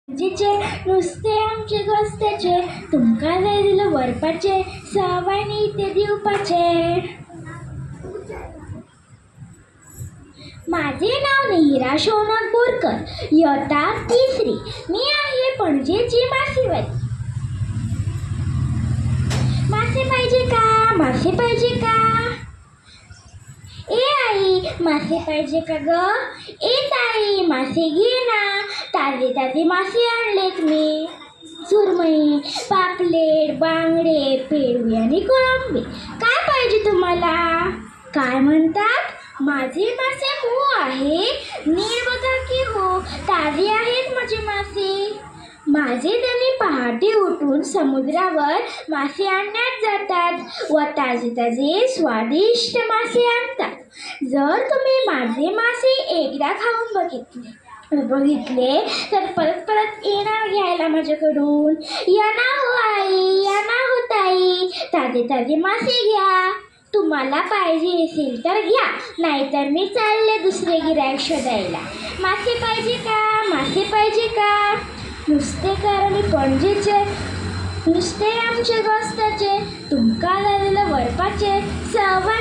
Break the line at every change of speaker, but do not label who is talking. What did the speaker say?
जिचे नुसते आमचे घोस्त्याचे तुमका जाय दिलं वरपाचे सवाय नी ते दिवपाचे. माझे नाव नेहिरा शौनक बोरकर, इयत्ता 3री. मी आहे पणजेची मासेवाली. मासे पाहिजे का? मासे पाहिजे का? ए आई मासे पाहिजे का ग? ए ताई मासे घे ना, ताजे ताजे मासे आणलेत मी. सुरमई, पापलेट, बांगडे, पेरवी आणि कोळंबी. काय पाहिजे तुम्हाला? काय म्हणतात? माझे मासे हो आहे. नीट बघा की हो, ताजे आहेत माझे मासे. माझे त्यांनी पहाटे उठून समुद्रावर मासे आणण्यात जातात व ताजे ताजे स्वादिष्ट मासे आणतात. जर तुम्ही माझे मासे एकदा खाऊन बघितले तर परत परत येणार घ्यायला माझ्याकडून. या ना हो आई, या ना हो ताई, ताजे ताजे मासे घ्या. तुम्हाला पाहिजे असेल तर घ्या, नाहीतर मी चालले दुसरे गिऱ्हाईक शोधायला. मासे पाहिजे का? मासे पाहिजे का? नुसते कारण पणजेचे, नुसते आमचे घोस्त्याचे तुमका झालेलं वरपाचे सवय